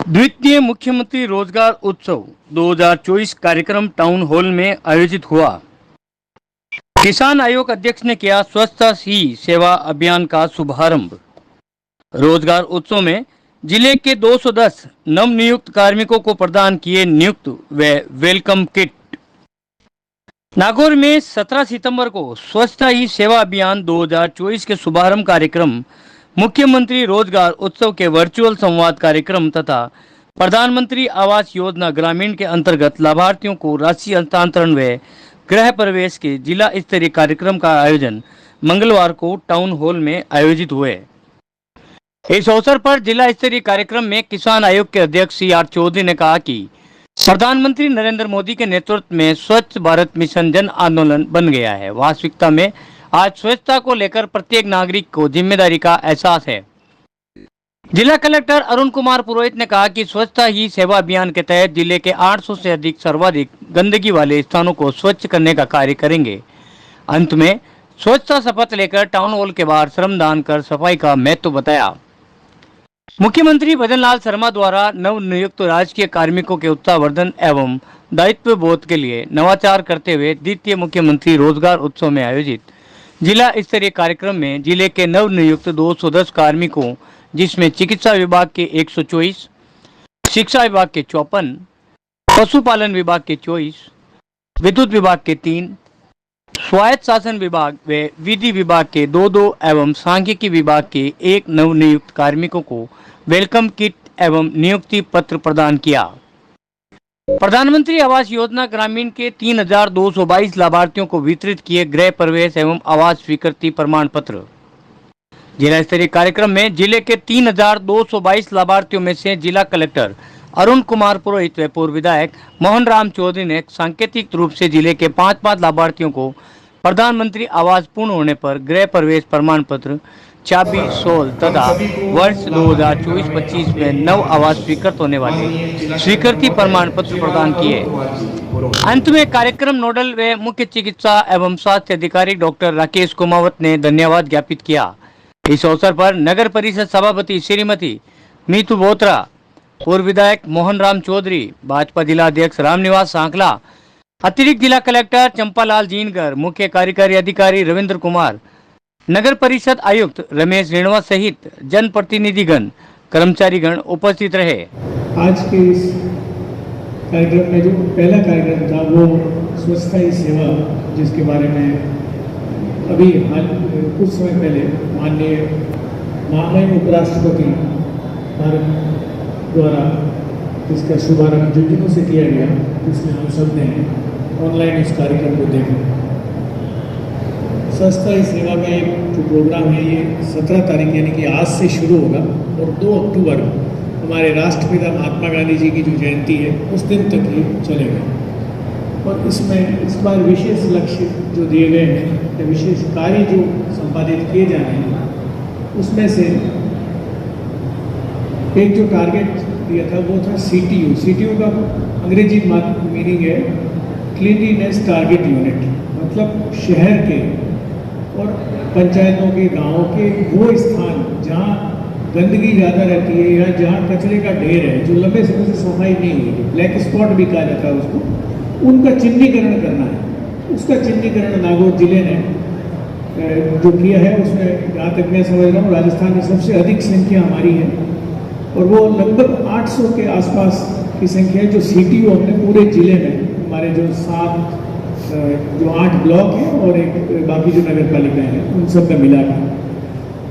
द्वितीय मुख्यमंत्री रोजगार उत्सव 2024 कार्यक्रम टाउन हॉल में आयोजित हुआ। किसान आयोग अध्यक्ष ने किया स्वच्छता ही सेवा अभियान का शुभारंभ। रोजगार उत्सव में जिले के 210 नवनियुक्त कार्मिकों को प्रदान किए नियुक्त व वेलकम किट। नागौर में 17 सितंबर को स्वच्छता ही सेवा अभियान 2024 के शुभारंभ कार्यक्रम, मुख्यमंत्री रोजगार उत्सव के वर्चुअल संवाद कार्यक्रम तथा प्रधानमंत्री आवास योजना ग्रामीण के अंतर्गत लाभार्थियों को राशि हस्तांतरण व गृह प्रवेश के जिला स्तरीय कार्यक्रम का आयोजन मंगलवार को टाउन हॉल में आयोजित हुए। इस अवसर पर जिला स्तरीय कार्यक्रम में किसान आयोग के अध्यक्ष CR चौधरी ने कहा कि प्रधानमंत्री नरेंद्र मोदी के नेतृत्व में स्वच्छ भारत मिशन जन आंदोलन बन गया है। वास्तविकता में आज स्वच्छता को लेकर प्रत्येक नागरिक को जिम्मेदारी का एहसास है। जिला कलेक्टर अरुण कुमार पुरोहित ने कहा कि स्वच्छता ही सेवा अभियान के तहत जिले के 800 से अधिक सर्वाधिक गंदगी वाले स्थानों को स्वच्छ करने का कार्य करेंगे। अंत में स्वच्छता शपथ लेकर टाउन हॉल के बाहर श्रमदान कर सफाई का महत्व बताया। मुख्यमंत्री भजन लाल शर्मा द्वारा नवनियुक्त राजकीय कार्मिकों के उत्साहवर्धन एवं दायित्व बोध के लिए नवाचार करते हुए द्वितीय मुख्यमंत्री रोजगार उत्सव में आयोजित जिला स्तरीय कार्यक्रम में जिले के नवनियुक्त 210 कार्मिकों, जिसमें चिकित्सा विभाग के 124, शिक्षा विभाग के 54, पशुपालन विभाग के 24, विद्युत विभाग के 3, स्वायत्त शासन विभाग व विधि विभाग के 2 एवं सांख्यिकी विभाग के 1 नवनियुक्त कार्मिकों को वेलकम किट एवं नियुक्ति पत्र प्रदान किया। प्रधानमंत्री आवास योजना ग्रामीण के 3222 लाभार्थियों को वितरित किए गृह प्रवेश एवं आवास स्वीकृति प्रमाण पत्र। जिला स्तरीय कार्यक्रम में जिले के 3222 लाभार्थियों में से जिला कलेक्टर अरुण कुमार पुरोहित व पूर्व विधायक मोहन राम चौधरी ने सांकेतिक रूप से जिले के 5 लाभार्थियों को प्रधानमंत्री आवास पूर्ण होने पर गृह प्रवेश प्रमाण पत्र, चाबी, शॉल तथा वर्ष 2024-25 में नव आवास स्वीकृत होने वाले स्वीकृति प्रमाण पत्र प्रदान किए। अंत में कार्यक्रम नोडल व मुख्य चिकित्सा एवं स्वास्थ्य अधिकारी डॉक्टर राकेश कुमावत ने धन्यवाद ज्ञापित किया। इस अवसर पर नगर परिषद सभापति श्रीमती मीतू बोत्रा, पूर्व विधायक मोहन राम चौधरी, भाजपा जिला अध्यक्ष रामनिवास सांकला, अतिरिक्त जिला कलेक्टर चंपालाल जीनकर, मुख्य कार्यकारी अधिकारी रविंद्र कुमार, नगर परिषद आयुक्त रमेश रेणवा सहित जनप्रतिनिधिगण, कर्मचारीगण उपस्थित रहे। आज के इस कार्यक्रम में जो पहला कार्यक्रम था वो स्वच्छता ही सेवा, जिसके बारे में अभी कुछ समय पहले माननीय महामहिम उपराष्ट्रपति भारत द्वारा इसका शुभारंभ जुगनू से किया गया, जिसमें हम सब ने ऑनलाइन इस कार्यक्रम को देखा। स्वच्छता ही सेवा का एक जो प्रोग्राम है ये 17 तारीख यानी कि आज से शुरू होगा और 2 अक्टूबर हमारे राष्ट्रपिता महात्मा गांधी जी की जो जयंती है उस दिन तक ये चलेगा। और इसमें इस बार विशेष लक्ष्य जो दिए गए हैं या विशेष कार्य जो संपादित किए जा रहे हैं, उसमें से एक जो टारगेट दिया था वो था CTU का अंग्रेजी मीनिंग है क्लीनलीनेस टारगेट यूनिट, मतलब शहर के और पंचायतों के, गांवों के वो स्थान जहां गंदगी ज़्यादा रहती है या जहां कचरे का ढेर है, जो लंबे समय से सफाई नहीं हुई, ब्लैक स्पॉट भी कहा जाता है उसको, उनका चिन्हीकरण करना है। उसका चिन्हीकरण नागौर जिले ने जो किया है, उसमें जहाँ तक मैं समझ रहा हूँ राजस्थान में सबसे अधिक संख्या हमारी है और वो लगभग 800 के आसपास की संख्या है जो CTU हमने पूरे जिले में, हमारे जो 8 ब्लॉक हैं और एक बाकी जो नगर पालिका है उन सब में मिला के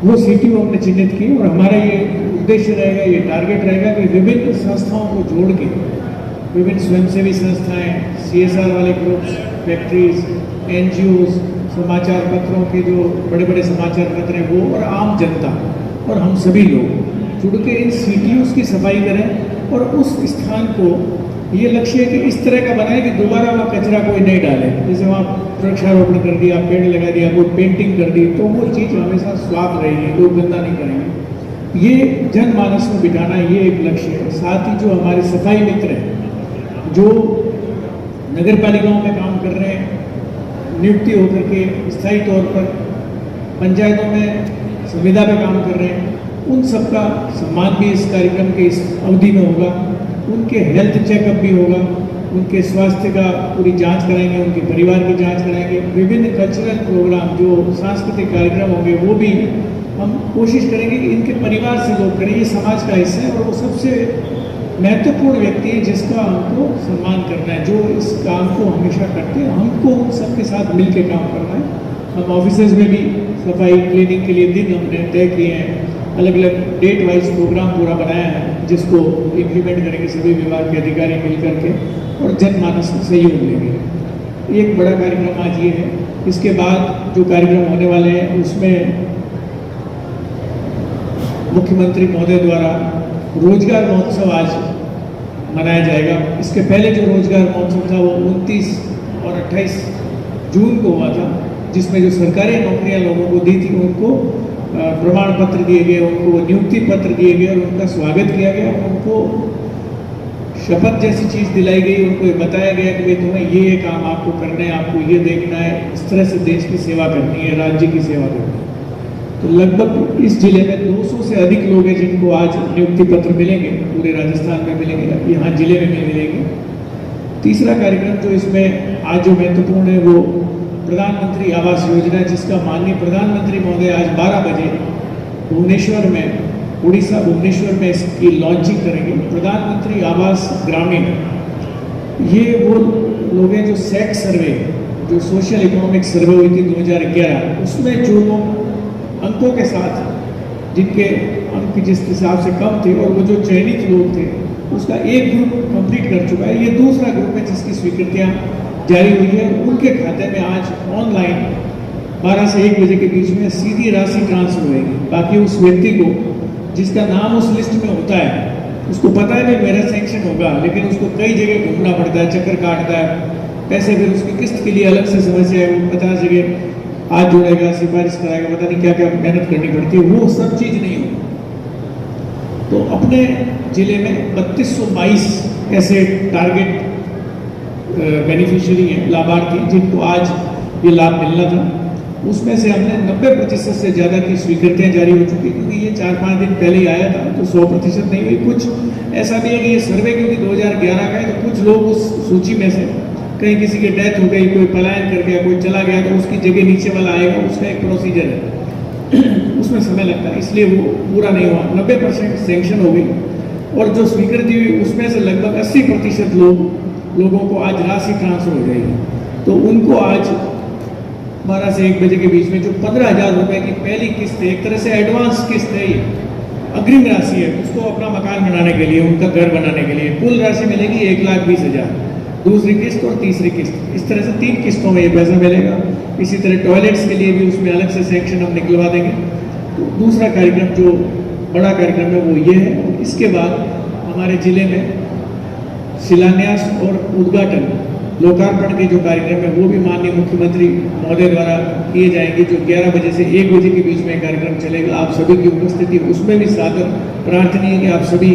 वो CTU हमने चिन्हित की। और हमारा ये उद्देश्य रहेगा, ये टारगेट रहेगा कि विभिन्न संस्थाओं को जोड़ के, विभिन्न स्वयंसेवी संस्थाएं, CSR वाले ग्रुप्स, फैक्ट्रीज, NGOs, समाचार पत्रों के जो बड़े बड़े समाचार पत्र हैं वो, और आम जनता और हम सभी लोग जुड़ के इन CTUs की सफाई करें और उस स्थान को, ये लक्ष्य है कि इस तरह का बनाए कि दोबारा वहाँ कचरा कोई नहीं डाले। जैसे वहाँ वृक्षारोपण कर दिया, पेड़ लगा दिया, कोई पेंटिंग कर दी, तो वो चीज़ हमेशा स्वाद रहेगी, लोग गंदा नहीं करेंगे। ये जनमानस में बिठाना ये एक लक्ष्य है। साथ ही जो हमारे सफाई मित्र हैं जो नगर पालिकाओं में काम कर रहे हैं, नियुक्ति होकर के स्थायी तौर पर पंचायतों में संविदा पे काम कर रहे हैं, उन सबका सम्मान भी इस कार्यक्रम के इस अवधि में होगा। उनके हेल्थ चेकअप भी होगा, उनके स्वास्थ्य का पूरी जांच कराएंगे, उनके परिवार की जांच कराएंगे। विभिन्न कल्चरल प्रोग्राम जो सांस्कृतिक कार्यक्रम होंगे वो भी हम कोशिश करेंगे कि इनके परिवार से लोग करें। ये समाज का हिस्सा है और वो सबसे महत्वपूर्ण व्यक्ति है जिसका हमको सम्मान करना है, जो इस काम को हमेशा करते हैं। हमको उन सबके साथ मिल के काम करना है। हम ऑफिसेज में भी सफाई क्लीनिंग के लिए दिन हमने तय किए हैं, अलग अलग डेट वाइज प्रोग्राम पूरा बनाया है जिसको इम्प्लीमेंट करेंगे सभी विभाग के अधिकारी मिल करके और जनमानस का सहयोग लेंगे। एक बड़ा कार्यक्रम आज ये है। इसके बाद जो कार्यक्रम होने वाले हैं उसमें मुख्यमंत्री महोदय द्वारा रोजगार महोत्सव आज मनाया जाएगा। इसके पहले जो रोजगार महोत्सव था वो 29 और 28 जून को हुआ था, जिसमें जो सरकारी नौकरियां लोगों को दी थी उनको प्रमाण पत्र दिए गए, उनको नियुक्ति पत्र दिए गए और उनका स्वागत किया गया। उनको शपथ जैसी चीज़ दिलाई गई, उनको ये बताया गया कि भाई तुम्हें ये काम आपको करना है, आपको ये देखना है, इस तरह से देश की सेवा करनी है, राज्य की सेवा करनी है। तो लगभग इस जिले में 200 से अधिक लोग हैं जिनको आज नियुक्ति पत्र मिलेंगे, पूरे राजस्थान में मिलेंगे, यहाँ जिले में मिलेंगे। तीसरा कार्यक्रम जो इसमें आज जो महत्वपूर्ण है वो प्रधानमंत्री आवास योजना, जिसका माननीय प्रधानमंत्री महोदय आज 12 बजे भुवनेश्वर में, उड़ीसा भुवनेश्वर में इसकी लॉन्चिंग करेंगे। प्रधानमंत्री आवास ग्रामीण, ये वो लोग हैं जो सेक्स सर्वे, जो सोशल इकोनॉमिक सर्वे हुई थी 2011, उसमें जो अंकों के साथ जिनके अंक जिस हिसाब से कम थे और वो जो चयनित लोग थे उसका एक ग्रुप कंप्लीट कर चुका है। ये दूसरा ग्रुप है जिसकी स्वीकृतियाँ जारी हुई है। उनके खाते में आज ऑनलाइन 12 से 1 बजे के बीच में सीधी राशि ट्रांसफर होगी। बाकी उस व्यक्ति को जिसका नाम उस लिस्ट में होता है उसको पता है कि मेरा सेंक्शन होगा, लेकिन उसको कई जगह घूमना पड़ता है, चक्कर काटता है, पैसे फिर उसकी किस्त के लिए अलग से समस्या है, वो 50 जगह आज जोड़ेगा, सिफारिश कराएगा, पता नहीं क्या क्या मेहनत करनी पड़ती है, वो सब चीज़ नहीं होगी। तो अपने जिले में 3222 ऐसे टारगेट बेनिफिशियरी हैं, लाभार्थी, जिनको आज ये लाभ मिलना था। उसमें से हमने 90% से ज़्यादा की स्वीकृतियाँ जारी हो चुकी, क्योंकि ये 4-5 दिन पहले ही आया था तो 100% नहीं हुई। कुछ ऐसा भी है कि ये सर्वे क्योंकि 2011 का है, तो कुछ लोग उस सूची में से कहीं किसी की डेथ हो गई, कोई पलायन कर गया, कोई चला गया, तो उसकी जगह नीचे वाला आएगा, उसका एक प्रोसीजर है उसमें समय लगता है, इसलिए वो पूरा नहीं हुआ। 90% सेंक्शन हो गई और जो स्वीकृति हुई उसमें से लगभग 80% लोगों को आज राशि ट्रांसफर हो जाएगी। तो उनको आज 12 से 1 बजे के बीच में जो 15,000 रुपये की पहली किस्त है, एक तरह से एडवांस किस्त है, ये अग्रिम राशि है, उसको अपना मकान बनाने के लिए, उनका घर बनाने के लिए कुल राशि मिलेगी 1,20,000, दूसरी किस्त और तीसरी किस्त, इस तरह से 3 किस्तों में ये पैसा मिलेगा। इसी तरह टॉयलेट्स के लिए भी उसमें अलग से सेंक्शन हम निकलवा देंगे। तो दूसरा कार्यक्रम जो बड़ा कार्यक्रम है वो ये है। इसके बाद हमारे जिले में शिलान्यास और उद्घाटन, लोकार्पण के जो कार्यक्रम है वो भी माननीय मुख्यमंत्री महोदय द्वारा किए जाएंगे, जो 11 बजे से 1 बजे के बीच में कार्यक्रम चलेगा। आप सभी की उपस्थिति उसमें भी सादर प्रार्थनीय है कि आप सभी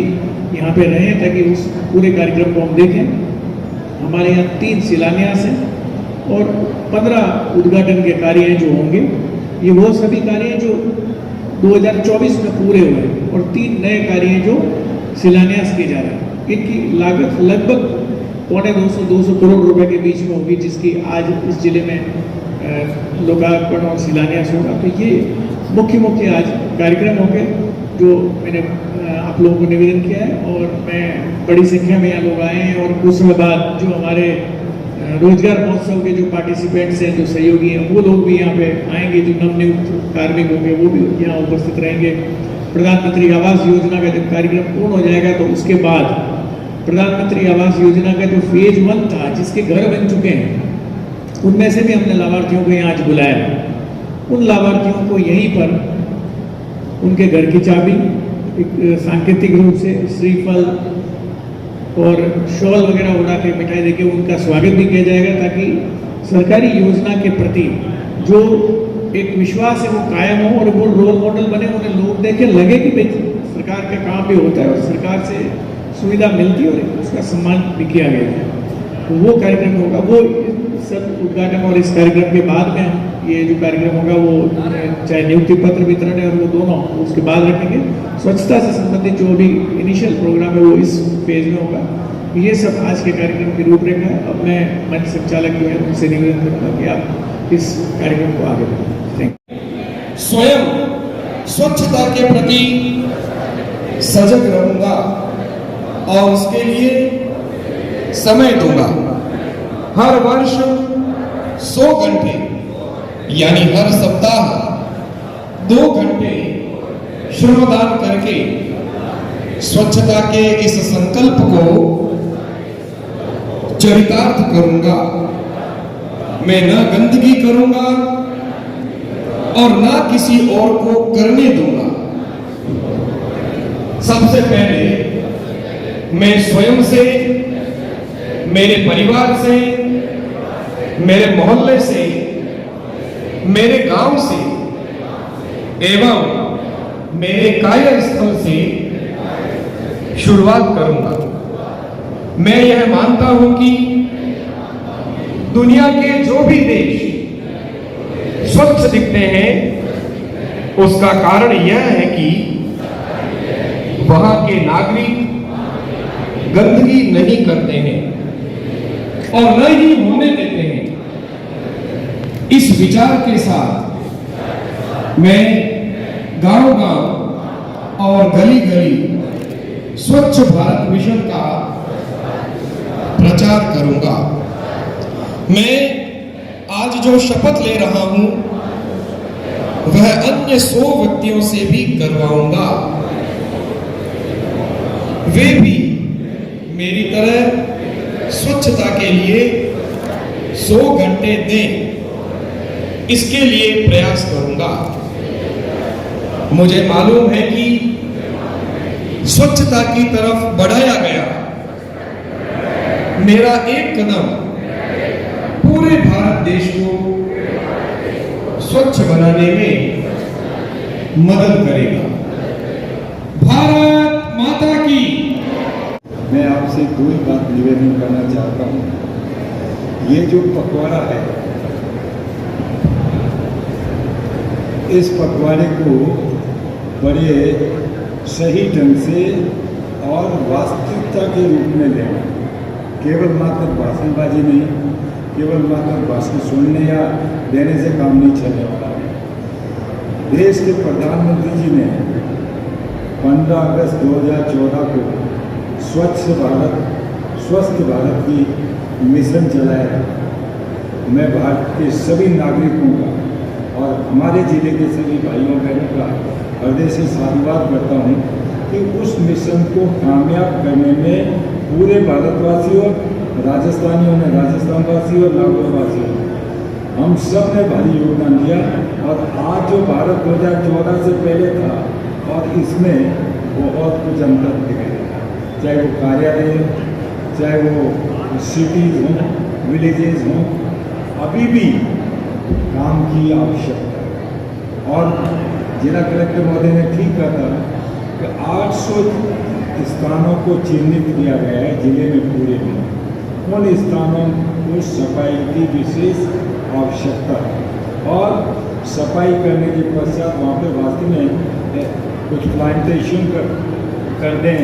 यहाँ पे रहें ताकि उस पूरे कार्यक्रम को हम देखें। हमारे यहाँ 3 शिलान्यास हैं और 15 उद्घाटन के कार्य जो होंगे, ये वो सभी कार्य जो 2024 में पूरे हुए हैं और 3 नए कार्य जो शिलान्यास किए जा रहे हैं। इनकी लागत लगभग 250 करोड़ रुपए के बीच में होगी, जिसकी आज इस जिले में लोकार्पण और शिलान्यास होगा। तो ये मुख्य आज कार्यक्रम होंगे जो मैंने आप लोगों को निवेदन किया है, और मैं बड़ी संख्या में यहाँ लोग आए हैं। और कुछ समय बाद जो हमारे रोजगार महोत्सव के जो पार्टिसिपेंट्स हैं, जो सहयोगी हैं, वो लोग भी यहाँ पे आएंगे, जो नवनियुक्त कार्मिक होंगे वो भी यहाँ उपस्थित रहेंगे। प्रधानमंत्री आवास योजना का जब कार्यक्रम पूर्ण हो जाएगा तो उसके बाद प्रधानमंत्री आवास योजना का जो फेज 1 था, जिसके घर बन चुके हैं, उनमें से भी हमने लाभार्थियों को यहाँ आज बुलाया। उन लाभार्थियों को यहीं पर उनके घर की चाबी, एक सांकेतिक रूप से श्रीफल और शॉल वगैरह उड़ा के मिठाई देके उनका स्वागत भी किया जाएगा, ताकि सरकारी योजना के प्रति जो एक विश्वास है वो कायम हो और वो रोल मॉडल बने, उन्हें लोग देखें, लगे कि भाई सरकार का काम भी होता है और सरकार से सुविधा मिलती है और उसका सम्मान भी किया गया है। तो वो कार्यक्रम होगा, वो सब उद्घाटन और इस कार्यक्रम के बाद में हम ये जो कार्यक्रम होगा वो चाहे नियुक्ति पत्र वितरण है और वो दोनों उसके बाद रखेंगे। स्वच्छता से संबंधित जो भी इनिशियल प्रोग्राम है वो इस फेज में होगा। ये सब आज के कार्यक्रम की रूपरेखा है। अब मैं मंच संचालक जो है उनसे निवेदन करूँगा कि आप इस कार्यक्रम को आगे बढ़ाएं। Thank you. स्वयं स्वच्छता के प्रति सजग रहूंगा और उसके लिए समय दूंगा। हर वर्ष 100 घंटे यानी हर सप्ताह 2 घंटे श्रमदान करके स्वच्छता के इस संकल्प को चरितार्थ करूंगा। मैं न गंदगी करूंगा और ना किसी और को करने दूंगा। सबसे पहले मैं स्वयं से, मेरे परिवार से, मेरे मोहल्ले से, मेरे गांव से एवं मेरे कार्यस्थल से शुरुआत करूंगा। मैं यह मानता हूं कि दुनिया के जो भी देश स्वच्छ दिखते हैं उसका कारण यह है कि वहां के नागरिक गंदगी नहीं करते हैं और न ही होने देते हैं। इस विचार के साथ मैं गांव-गांव और गली-गली स्वच्छ भारत मिशन का प्रचार करूंगा। मैं आज जो शपथ ले रहा हूं वह अन्य 100 व्यक्तियों से भी करवाऊंगा। वे भी मेरी तरह स्वच्छता के लिए 100 घंटे दें, इसके लिए प्रयास करूंगा। मुझे मालूम है कि स्वच्छता की तरफ बढ़ाया गया मेरा एक कदम पूरे भारत देश को स्वच्छ बनाने में मदद करेगा। भारत माता की। मैं आपसे दो ही बात निवेदन करना चाहता हूँ। ये जो पखवाड़ा है, इस पखवाड़े को बड़े सही ढंग से और वास्तविकता के रूप में लेना। केवल मात्र भाषणबाजी नहीं, केवल मात्र भाषण सुनने या देने से काम नहीं चलने वाला। देश के प्रधानमंत्री जी ने 15 अगस्त 2014 को स्वच्छ भारत स्वस्थ भारत की मिशन चलाया था। मैं भारत के सभी नागरिकों का और हमारे जिले के सभी भाइयों बहनों का हृदय से साधुवाद करता हूँ कि उस मिशन को कामयाब करने में पूरे भारतवासियों, राजस्थानियों ने, राजस्थानवासियों और नागौरवासियों हम सब ने भारी योगदान दिया। और आज जो भारत 2014 से पहले था और इसमें बहुत कुछ अंतर दिखेगा, चाहे वो कार्यालय, चाहे वो सिटीज हों, विलेजेस हों, अभी भी काम की आवश्यकता है। और जिला कलेक्टर महोदय ने ठीक कहा था कि 800 स्थानों को चिन्हित किया गया है जिले में पूरे में। उन स्थानों को सफाई की विशेष आवश्यकता है और सफाई करने के पश्चात वहाँ पे वास्तव में कुछ प्लांटेशन कर दें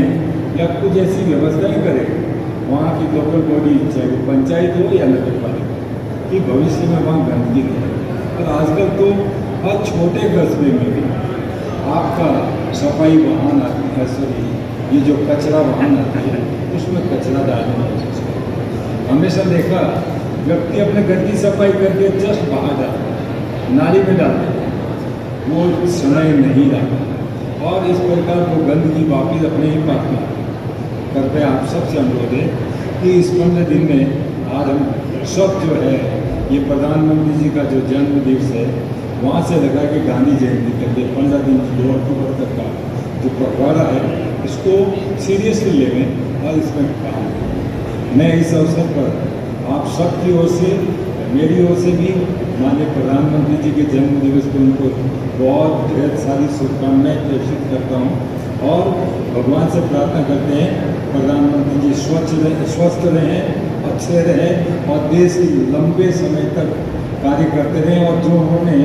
या कुछ ऐसी व्यवस्थाएं करें वहाँ की लोकल बॉडी, चाहे वो पंचायत हो या नगर पालिका, कि भविष्य में वहाँ गंदगी नहीं है। और आजकल तो हर छोटे कस्बे में भी आपका सफाई वाहन आती है, सॉरी ये जो कचरा वाहन आती है उसमें कचरा डालना है। हमेशा देखा व्यक्ति अपने घर की सफाई करके जस्ट बाहर डालता है, नाली में डालता है, वो समय नहीं डालता और इस प्रकार वो गंदगी वापिस अपने ही पास में करते। आप सबसे अनुरोध है कि इस 15 दिन में आज हम सब जो है ये प्रधानमंत्री जी का जो जन्म दिवस है वहाँ से लगा के गांधी जयंती तक ये 15 दिन 2 अक्टूबर तक का जो पखवाड़ा है इसको सीरियसली लेवें और इसमें काम करें। मैं इस अवसर पर आप सबकी ओर से, मेरी ओर से भी माननीय प्रधानमंत्री जी के जन्म दिवस पर उनको बहुत ढेर सारी शुभकामनाएं प्रेषित करता हूँ और भगवान से प्रार्थना करते हैं प्रधानमंत्री जी स्वस्थ रहें, अच्छे रहें और देश की लंबे समय तक कार्य करते रहें और जो उन्होंने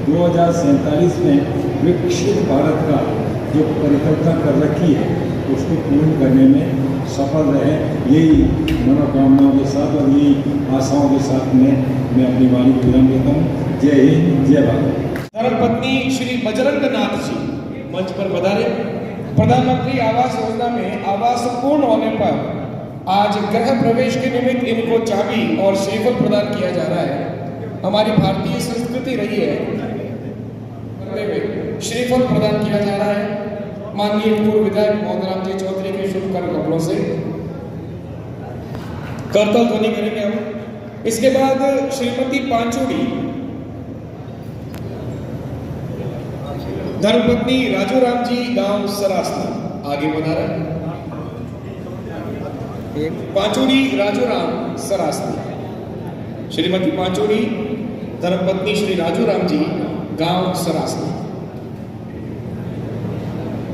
2047 में विकसित भारत का जो परिकल्पना कर रखी है उसको पूर्ण करने में सफल रहे, यही मनोकामनाओं के साथ और यही आशाओं के साथ मैं अपनी वाणी पूर्ण देता हूँ। जय हिंद, जय भारत। धर्मपत्नी श्री बजरंग नाथ जी मंच पर पधारे। प्रधानमंत्री आवास योजना में आवास पूर्ण होने पर आज गृह प्रवेश के निमित्त इनको चाबी और श्रीफल प्रदान किया जा रहा है। हमारी भारतीय संस्कृति रही है, श्रीफल प्रदान किया जा रहा है। माननीय पूर्व विधायक मोहनराम जी चौधरी के शुभ कर्म कपड़ों से करतल ध्वनि करेंगे हम। इसके बाद श्रीमती पांचोड़ी धर्मपत्नी राजू राम जी गांव सरासना आगे बना रहे। पांचोड़ी राजू राम सरासना, श्रीमती पांचोड़ी धर्मपत्नी श्री राजू राम जी गांव सरासना।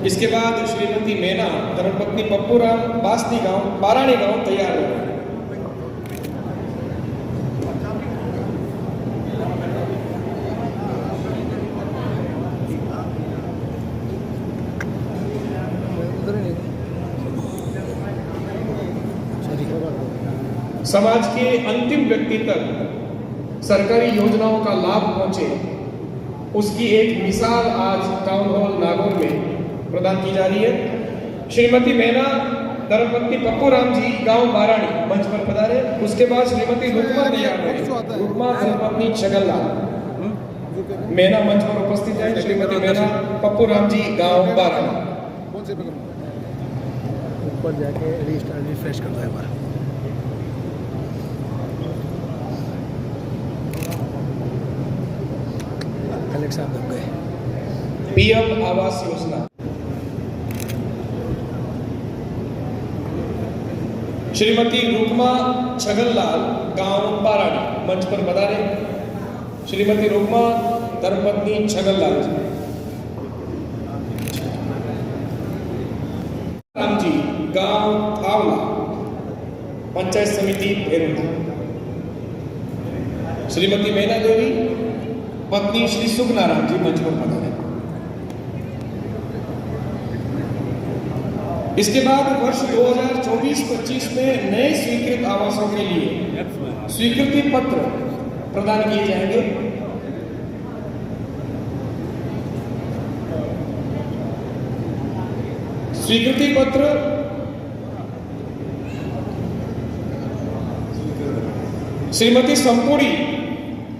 इसके बाद श्रीमती मैना धर्मपत्नी पप्पू राम बासनी गांव बारानी गांव तैयार हो। समाज के अंतिम व्यक्ति तक सरकारी योजनाओं का लाभ पहुंचे, उसकी एक मिसाल आज टाउन हॉल नागौर में प्रदान की जा रही है। श्रीमती मैना धर्मपत्नी पप्पू राम जी गांव बारानी मंच पर पधारे। उसके बाद श्रीमती रुक्मा तैयार रहे। रुक्मा धर्मपत्नी छगनलाल मैना मंच पर उपस्थित है। श्रीमती मैना पप्पू राम जी गांव बारानी। ऊपर जाके रीस्टार्ट रिफ्रेश करता है बार। कलेक्ट साहब दब गए। पीएम आवास योजना श्रीमती रुक्मा छगनलाल गांव बारानी मंच पर पधारे। श्रीमती रुक्मा धर्मपत्नी छगनलाल जी। राम जी गांव थावला पंचायत समिति भेरुंडी। श्रीमती मैना देवी पत्नी श्री सुगनाराम जी मंच पर पधारे। इसके बाद वर्ष 2024-25 में नए स्वीकृत आवासों के लिए स्वीकृति पत्र प्रदान किए जाएंगे। स्वीकृति पत्र श्रीमती संपूरी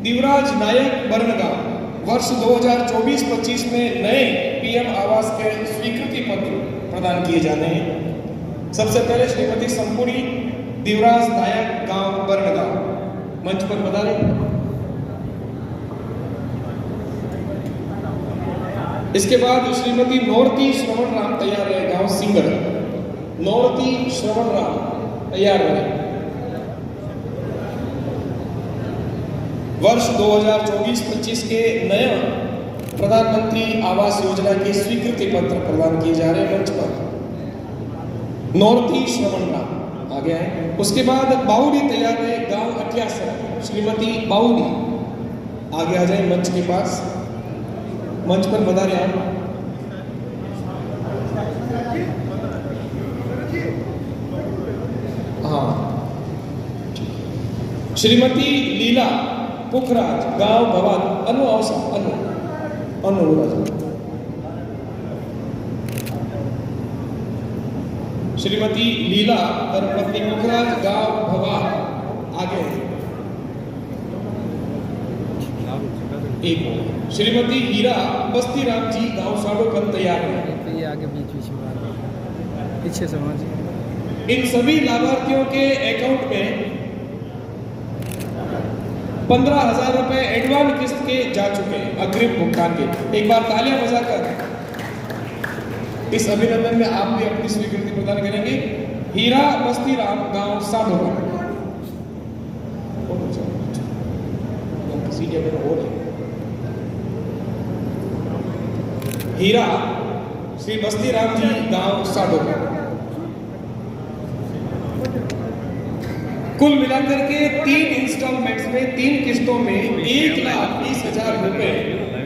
दिवराज नायक बरनगांव वर्ष 2024-25 में नए पीएम आवास के स्वीकृति पत्र प्रदान किए जाने हैं। सबसे पहले श्रीमती संपूरी दिवराज नायक गांव बरनगांव मंच पर पधारे। इसके बाद श्रीमती नौरती श्रवण राम तैयार रहे गांव सिंगर। नौरती श्रवण राम तैयार रहे। वर्ष 2024-25 के नए प्रधानमंत्री आवास योजना के स्वीकृति पत्र प्रदान किए जा रहे हैं मंच पर। नौरती श्रवण राम आगे आए। उसके बाद बाउडी तैयार रहे गांव अटियासर। श्रीमती बाउडी आगे आ जाए मंच के पास। मंच पर पधारे आप। हाँ, श्रीमती लीला पुखराज गांव भवान अनु अवसर अनु श्रीमती लीला धर्मपत्नी पुखराज गांव भवान आगे। एक श्रीमती हीरा बस्ती राम जी गांव साडोकन तैयार है। ये आगे बीच में पीछे समाज। इन सभी लाभार्थियों के अकाउंट में 15,000 रुपए एडवांस किस्त के जा चुके हैं, अग्रिम भुगतान के। एक बार तालियां बजाकर इस अभिनंदन में आप भी अपनी स्वीकृति प्रदान करेंगे। हीरा बस्ती राम गांव साडोकन। हीरा श्री बस्ती राम जी गांव साडोकन। कुल मिलाकर के 3 इंस्टॉलमेंट्स में 3 किस्तों में 1,20,000 रुपए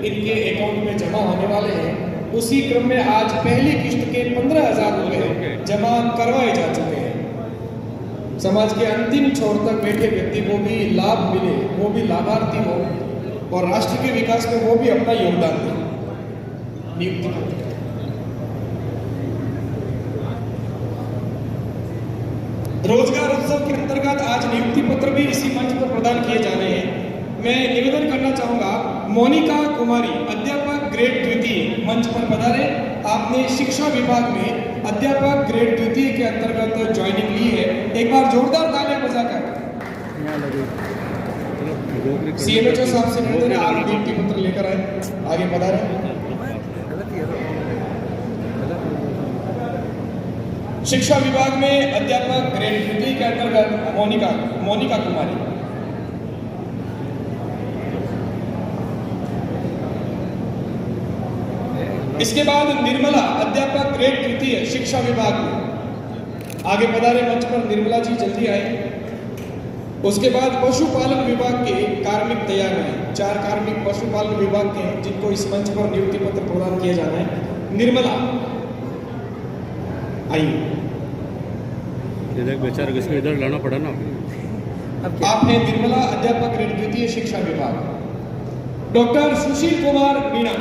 इनके अकाउंट में जमा होने वाले हैं। उसी क्रम में आज पहली किश्त के 15,000 रुपए जमा करवाए जा चुके हैं। समाज के अंतिम छोर तक बैठे व्यक्ति को भी लाभ मिले, वो भी लाभार्थी हो और राष्ट्र के विकास में वो भी अपना योगदान दे। नियुक्ति पत्र रोजगार उत्सव के अंतर्गत आज नियुक्ति पत्र भी इसी मंच पर प्रदान किए जाने हैं। मैं निवेदन करना चाहूंगा, मोनिका कुमारी अध्यापक ग्रेड द्वितीय मंच पर पधारे। आपने शिक्षा विभाग में अध्यापक ग्रेड द्वितीय के अंतर्गत ज्वाइनिंग ली है। एक बार जोरदार तालियां बजाकर सीएमएचओ साहब से निवेदन है, आप नियुक्ति पत्र लेकर आए, आगे पधारे। शिक्षा विभाग में अध्यापक ग्रेड द्वितीय के अंतर्गत मोनिका कुमारी। इसके बाद निर्मला अध्यापक ग्रेड तृतीय शिक्षा विभाग में, आगे पधारे मंच पर निर्मला जी, जल्दी आए। उसके बाद पशुपालन विभाग के कार्मिक तैयार हैं, 4 कार्मिक पशुपालन विभाग के हैं जिनको इस मंच पर नियुक्ति पत्र प्रदान किया जाना है। निर्मला आइए। बेचारा किसको इधर लाना पड़ा ना। आपने निर्मला अध्यापक ग्रेड द्वितीय शिक्षा विभाग। Doctor Sushil Kumar Meena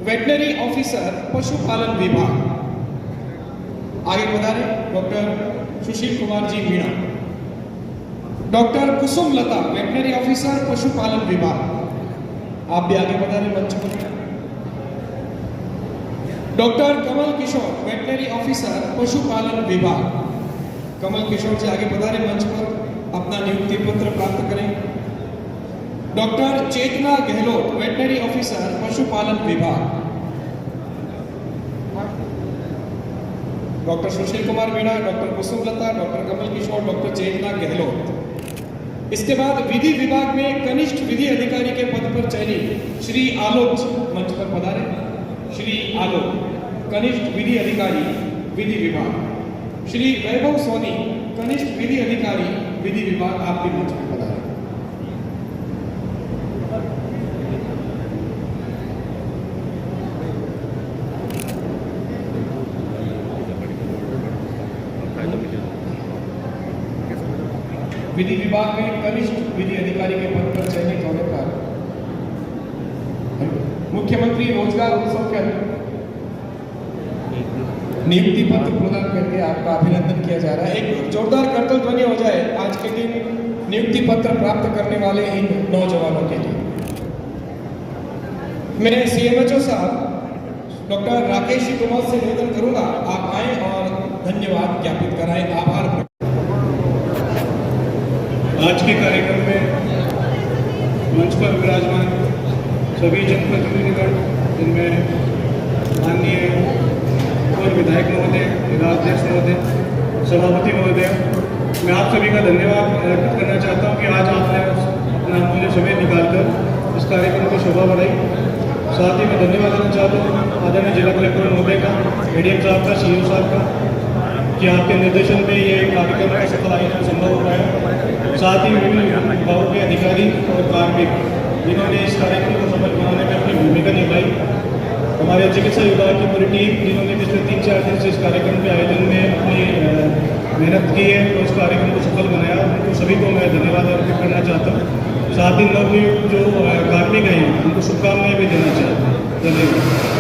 veterinary officer पशुपालन विभाग, आगे पधारे डॉक्टर सुशील कुमार जी मीणा। डॉक्टर कुसुम लता वेटनरी ऑफिसर पशुपालन विभाग, आप भी आगे पधारे मंच पर। Doctor Kamal Kishore veterinary officer पशुपालन विभाग, कमल किशोर जी आगे पधारे मंच पर, अपना नियुक्ति पत्र प्राप्त करें। डॉक्टर चेतना गहलोत वेटनरी ऑफिसर पशुपालन विभाग। डॉक्टर सुशील कुमार मीणा, डॉक्टर कुसुम लता, डॉक्टर कमल किशोर, डॉक्टर चेतना गहलोत। इसके बाद विधि विभाग में कनिष्ठ विधि अधिकारी के पद पर चयनित श्री आलोक मंच पर पधारे। श्री आलोक कनिष्ठ विधि अधिकारी विधि विभाग। श्री वैभव सोनी कनिष्ठ विधि अधिकारी विधि विभाग, आप भी मंच पर पधारे। विधि विभाग में कनिष्ठ विधि अधिकारी के पद पर चयनित होने पर मुख्यमंत्री रोजगार उत्सव के नियुक्ति पत्र प्रदान करके आपका अभिनंदन किया जा रहा है। एक जोरदार करतल ध्वनि हो जाए आज के दिन नियुक्ति पत्र प्राप्त करने वाले इन नौजवानों के लिए। मैं सीएमएचओ साहब डॉक्टर राकेश कुमार से निवेदन करूंगा, आप आए और धन्यवाद ज्ञापित कराएं, आभार। आज के कार्यक्रम में मंच पर विराजमान सभी जनप्रतिनिधिगण, जिनमें माननीय और विधायक महोदय, जिलाध्यक्ष महोदय, सभापति महोदय, मैं आप सभी का धन्यवाद अर्पित करना चाहता हूं कि आज आपने अपना अमूल्य समय निकालकर इस कार्यक्रम को शोभा बढ़ाई। साथ ही मैं धन्यवाद देना चाहता हूँ आदरणीय जिला कलेक्टर महोदय का, एडीएम साहब का, सीईओ साहब का, कि आपके निर्देशन में ये कार्यक्रम का सफल आयोजन संभव हो पाया। साथ ही विभिन्न विभागों के अधिकारी और कार्मिक जिन्होंने इस कार्यक्रम को सफल बनाने में अपनी भूमिका निभाई। हमारे चिकित्सा विभाग की पूरी टीम जिन्होंने पिछले 3-4 दिन से इस कार्यक्रम के आयोजन में अपनी मेहनत की है और इस कार्यक्रम को सफल बनाया, उनको सभी को मैं धन्यवाद अर्पित करना चाहता हूँ। साथ ही नवनियुक्त जो कार्मिक हैं उनको शुभकामनाएं भी देना चाहता हूँ। धन्यवाद।